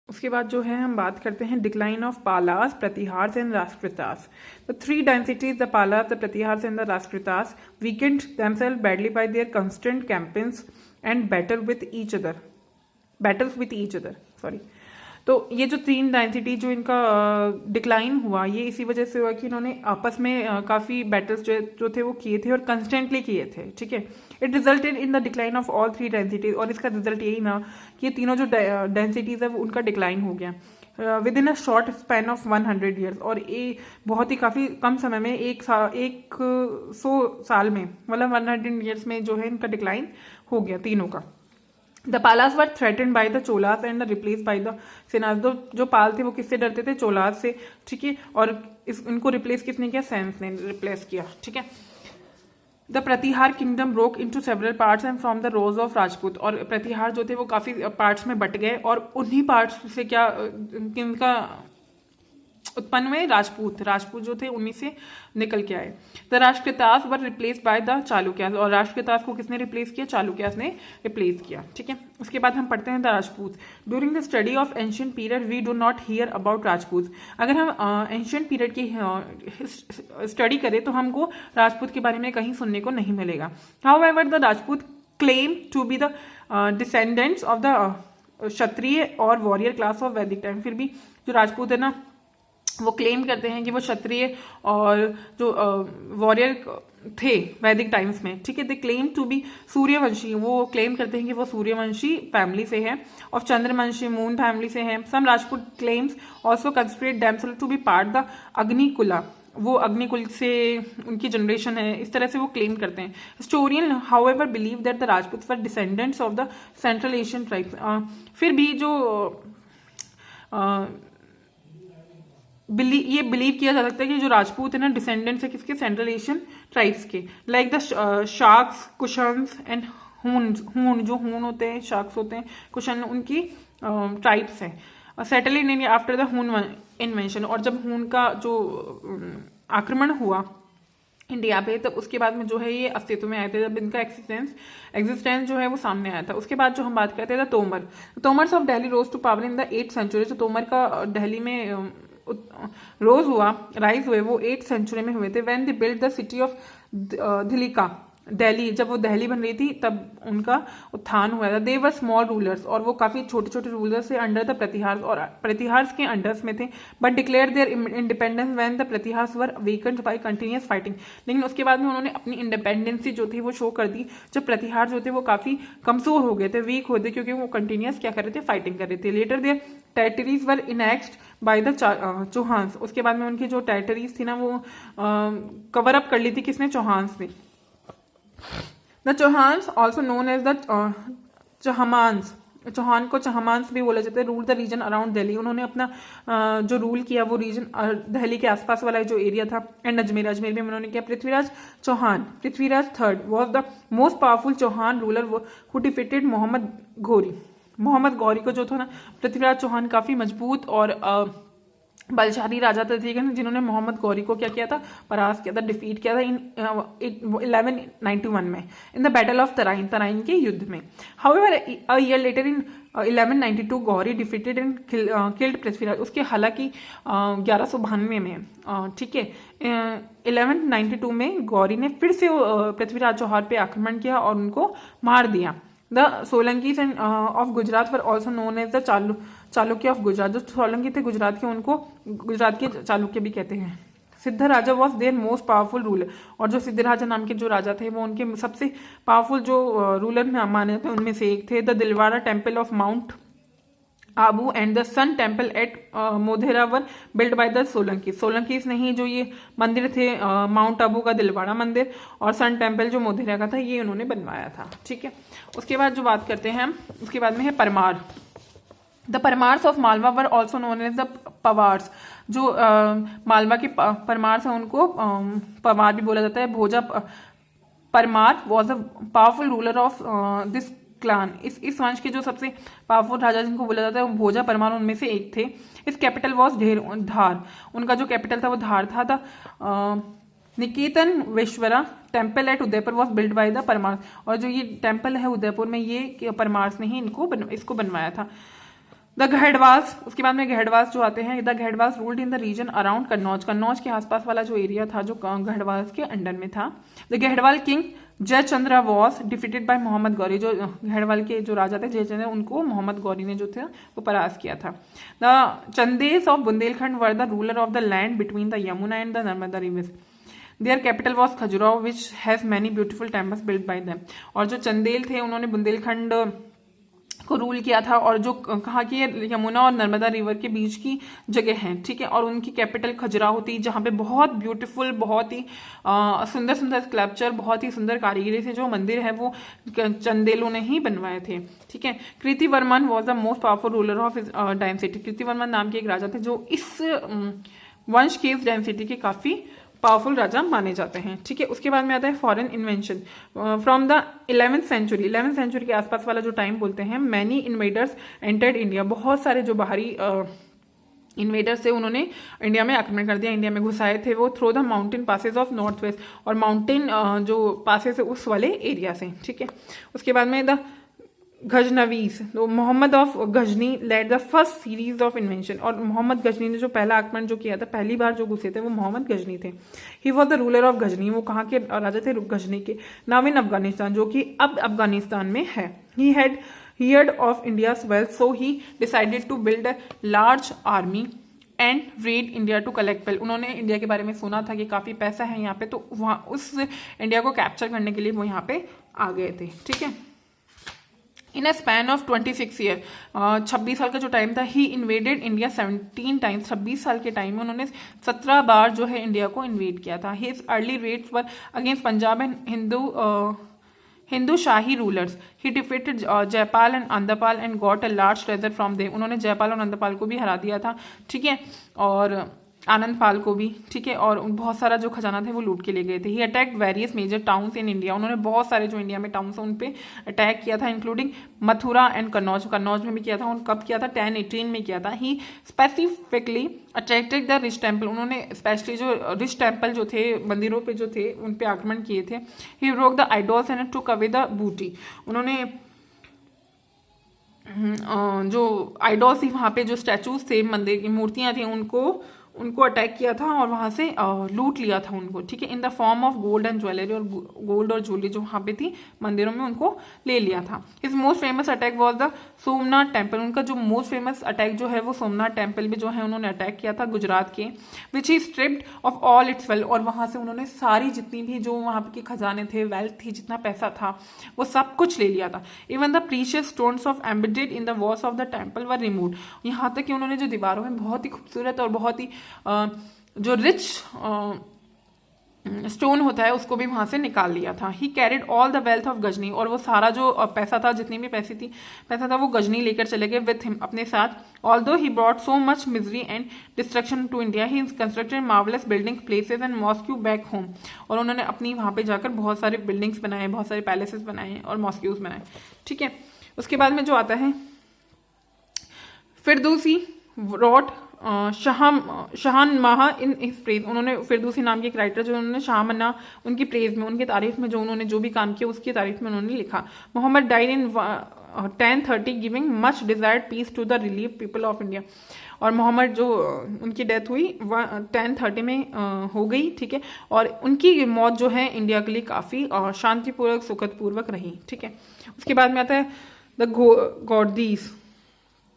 उसके बाद जो है हम बात करते हैं decline of Palas, Pratiharas and Rashtrapitas. The three dynasties the Palas, the Pratiharas and the Rashtrapitas weakened themselves badly by their constant campaigns and battles with each other sorry. तो ये जो तीन डेंसिटी जो इनका डिक्लाइन हुआ, ये इसी वजह से हुआ कि इन्होंने आपस में काफ़ी बैटल्स जो थे वो किए थे और कंस्टेंटली किए थे। ठीक है, it resulted in the decline of all three densities. और इसका रिजल्ट यही ना कि ये तीनों जो डेंसिटीज है वो उनका डिक्लाइन हो गया with in a short span of 100 years. और ये बहुत ही काफ़ी कम समय में 100 साल में, मतलब 100 ईयर्स में जो है इनका डिक्लाइन हो गया तीनों का। The Palas were threaten by the Cholas and replace by the Senas. जो पाल थे वो किससे डरते थे? चोलास से। ठीक है, और इनको रिप्लेस किसने किया? सेन्स ने रिप्लेस किया। ठीक है, the Pratihara kingdom broke into several parts and from the rise of Rajput. और प्रतिहार जो थे वो काफी पार्ट्स में बट गए और उन्हीं पार्ट्स से क्या किनका उत्पन्न हुए? राजपूत जो थे उन्हीं से निकल के आए। The Rashtrakutas were replace by the Chalukyas. और राष्ट्रकूटास को किसने रिप्लेस किया? चालुक्यास ने रिप्लेस किया। ठीक है, उसके बाद हम पढ़ते हैं the Rajput. During the study of ancient period we do not hear about Rajput. अगर हम एंशियंट पीरियड की स्टडी करें तो हमको राजपूत के बारे में कहीं सुनने को नहीं मिलेगा। However the Rajput claim to be the descendants of the Kshatriya or warrior class of Vedic time. फिर भी जो राजपूत है ना वो क्लेम करते हैं कि वो क्षत्रिय और जो वॉरियर थे वैदिक टाइम्स में। ठीक है, they claim to be Suryavanshi. वो क्लेम करते हैं कि वो सूर्यवंशी फैमिली से है और चंद्रवंशी मून फैमिली से है। Some Rajput claims also consider themselves to be part the Agnikula. वो अग्निकुल से उनकी जनरेशन है, इस तरह से वो क्लेम करते हैं। Historian however believe that the Rajput were descendants of the central Asian tribes. फिर भी जो ये बिलीव किया जा सकता है कि जो राजपूत है ना डिसेंडेंट्स है किसके? सेंट्रल एशियन ट्राइब्स के। Like the sharks, cushions and हून जो हून होते हैं, शार्क्स होते हैं, कुशन उनकी ट्राइब्स हैं। Settle in India after the हून इन्वेंशन। और जब हून का जो आक्रमण हुआ इंडिया पे तब उसके बाद में जो है ये अस्तित्व में आए थे, जब इनका एग्जिस्टेंस जो है वो सामने आया था। उसके बाद जो हम बात करते हैं Tomars of Delhi rose to power in the 8th century. जो तोमर का दिल्ली में राइज हुए वो 8th सेंचुरी में हुए थे। When they build the city of Delhi, जब वो दिल्ली बन रही थी तब उनका उत्थान हुआ था। दे वर स्मॉल रूलर्स। और वो काफी छोटे छोटे रूलर्स थे अंडर द प्रतिहार्स और प्रतिहार्स के अंडर्स में थे। But declare their independence when the Pratiharas were weakened by continuous fighting. लेकिन उसके बाद में उन्होंने अपनी इंडिपेंडेंसी जो थी वो शो कर दी जब प्रतिहार जो थे वो काफी कमजोर हो गए थे, वीक हो गए, क्योंकि वो कंटिन्यूअस क्या कर रहे थे? फाइटिंग कर रहे थे। Later their territories were annexed by the Chauhans. उसके बाद में उनकी जो टेरिटरीज थी ना वो कवर अप कर ली थी किसने? चौहान्स ने। The Chauhans also known as the Chahamanas. Chauhan को चहमान्स भी बोला जाता है। Rule the region around Delhi. उन्होंने अपना जो रूल किया वो रीजन दिल्ली के आसपास वाला जो एरिया था। एंड अजमेर में उन्होंने किया। Prithviraj Chauhan, Prithviraj third was the most powerful Chauhan ruler who defeated Mohammad Ghori को जो था ना, पृथ्वीराज चौहान काफी मजबूत और बलशाली राजा थे, ठीक है ना, जिन्होंने मोहम्मद गौरी को क्या किया था? परास्त किया था, डिफीट किया था इन 1191 में in the battle of Tarain के युद्ध में। However a year later in 1192 Gauri defeated and killed Prithviraj. उसके हालांकि 1192 में ठीक है 1192 में गौरी ने फिर से पृथ्वीराज चौहान पे आक्रमण किया और उनको मार दिया। The Solankis and of Gujarat were also known as the Chalukya of Gujarat. जो सोलंकी थे गुजरात के, उनको गुजरात के चालुक्य भी कहते हैं। Siddha Raja was their most powerful ruler. और जो सिद्ध राजा नाम के जो राजा थे वो उनके सबसे पावरफुल जो रूलर में माने थे उनमें से एक थे। The Dilwara temple of Mount Abu and the sun temple at Modhera were build by the Solankis ने ही जो ये मंदिर थे माउंट आबू का दिलवाड़ा मंदिर और सन टेम्पल जो मोधेरा का था ये उन्होंने बनवाया था। ठीक है, उसके बाद जो बात करते हैं हम, उसके बाद में है Parmar. The Parmars of Malwa were also known as the Pawars. जो मालवा के परमार्स हैं उनको पवार भी बोला जाता है। Bhoja Parmar was a powerful ruler of this clan. इस वंश के जो सबसे पावरफुल राजा जिनको बोला जाता है वो भोजा परमार उनमें से एक थे। इस कैपिटल वॉज धार। उनका जो कैपिटल था वो धार था। Niketan Veshwara temple at Udaipur was build by the Parmars. और जो ये टेम्पल है उदयपुर में ये परमार्स ने ही इसको बनवाया था। द गहडवास, उसके बाद में गहडवास जो आते हैं, the Gahadavas ruled in the region around Kannauj, Kannauj के आसपास वाला जो एरिया था जो गहडवास के अंडर में था। The Gahadaval king Jayachandra was defeated by Mohammad Ghori, जो गहडवाल के जो राजा थे जयचंद्र, उनको मोहम्मद गौरी ने जो थे वो परास्त किया था। The Chandels of Bundelkhand were the ruler of the land between the Yamuna and the Narmada rivers. Their capital was Khajuraho which has many beautiful temples built by them. और जो चंदेल थे उन्होंने बुंदेलखंड को रूल किया था, और जो कहा कि यमुना और नर्मदा रिवर के बीच की जगह है, ठीक है, और उनकी कैपिटल खजुराहो थी, जहाँ पे बहुत ब्यूटीफुल, बहुत ही सुंदर सुंदर स्कल्पचर, बहुत ही सुंदर कारीगरी से जो मंदिर है वो चंदेलों ने ही बनवाए थे, ठीक है। Kritivarman was the most powerful ruler of dynasty, Kritivarman नाम के एक राजा थे जो इस वंश के इस डायन सिटी के काफी पावरफुल राजा माने जाते हैं, ठीक है। उसके बाद में आता है foreign invention from the 11th century, 11th century के आसपास वाला जो टाइम बोलते हैं। मैनी इन्वेडर्स एंटर्ड इंडिया, बहुत सारे जो बाहरी इन्वेडर्स थे उन्होंने इंडिया में आक्रमण कर दिया, इंडिया में घुसाए थे वो through the mountain passes of north west, और माउंटेन जो पासेस है उस वाले एरिया से, ठीक है। उसके बाद में द गजनवीज, तो Mohammad of Ghazni led the first series of invention, और मोहम्मद गजनी ने जो पहला आक्रमण जो किया था, पहली बार जो घुसे थे वो मोहम्मद गजनी थे। He was the ruler of Ghazni, वो कहाँ के राजा थे? गजनी के। नाम इन अफगानिस्तान, जो कि अब अफगानिस्तान में है। He had heard of India's wealth, so he decided to build a large army and raid India to collect wealth. उन्होंने इंडिया के बारे में सुना था कि काफी पैसा है यहाँ पे, तो वहाँ उस इंडिया को कैप्चर करने के लिए वो यहाँ पे आ गए थे, ठीक है। इन अ स्पैन ऑफ 26 ईयर, 26 साल का जो टाइम था, ही इन्वेडेड इंडिया 17 टाइम्स, 26 साल के टाइम में उन्होंने 17 बार जो है इंडिया को इन्वेड किया था। His early raids were against Punjab and Hindu Shahi rulers. He defeated Jayapal and Andhrapal and got a large treasure from them. उन्होंने जयपाल और आंध्रपाल को भी हरा दिया था, ठीक है, और आनंद पाल को भी, ठीक है, और बहुत सारा जो खजाना थे वो लूट के ले गए थे। He attack various major towns in India, उन्होंने बहुत सारे जो इंडिया में टाउन्स हैं उन पे अटैक किया था, इंक्लूडिंग मथुरा एंड कन्नौज, कन्नौज में भी किया था। उन कब किया था? 1018 में किया था। ही स्पेसिफिकली अटैक्टेड द रिच टेम्पल, उन्होंने स्पेशली जो रिच टेम्पल जो थे, मंदिरों पे जो थे, उन पे आक्रमण किए थे। He broke the idols and took away the बूटी, उन्होंने जो आइडल्स थी वहाँ पे जो स्टैचूज थे, मंदिर की मूर्तियाँ थी, उनको अटैक किया था और वहां से लूट लिया था उनको, ठीक है, in the form of gold and jewellery, और गोल्ड और ज्वेलरी जो वहां पे थी मंदिरों में उनको ले लिया था। His most famous attack was the Somnath temple, उनका जो मोस्ट फेमस अटैक जो है वो सोमनाथ टेम्पल में जो है उन्होंने अटैक किया था गुजरात के, which he stripped off all its wealth, और वहां से उन्होंने सारी जितनी भी जो वहां के खजाने थे, वेल्थ थी, जितना पैसा था वो सब कुछ ले लिया था। Even the precious stones of embedded in the walls of the temple were removed, यहाँ तक कि उन्होंने जो दीवारों में बहुत ही खूबसूरत और बहुत ही जो रिच स्टोन होता है उसको भी वहां से निकाल लिया था। He carried all the wealth of Ghazni, और वो सारा जो पैसा था, जितनी भी पैसा था वो गजनी लेकर चले गए विथ हिम, अपने साथ। Although he brought so much misery and destruction to India, he constructed marvellous building places and mosque back home, और उन्होंने अपनी वहां पे जाकर बहुत सारे बिल्डिंग्स बनाए, बहुत सारे पैलेसेस बनाए और मॉस्क्यूज बनाए, ठीक है। उसके बाद में जो आता है Firdausi wrote Shahnameh in his praise, उन्होंने फिरदौसी नाम के एक राइटर जो उन्होंने शाहमना उनकी प्रेज में, उनकी तारीफ में, जो उन्होंने जो भी काम किया उसकी तारीफ में उन्होंने लिखा। Mohammad died in 1030 giving much desired peace to the relief people of India, और मोहम्मद जो उनकी डेथ हुई 1030 में हो गई, ठीक है, और उनकी मौत जो है इंडिया के लिए काफी शांतिपूर्वक, सुखद पूर्वक रही, ठीक है। उसके बाद में आता है द गौड़ीज,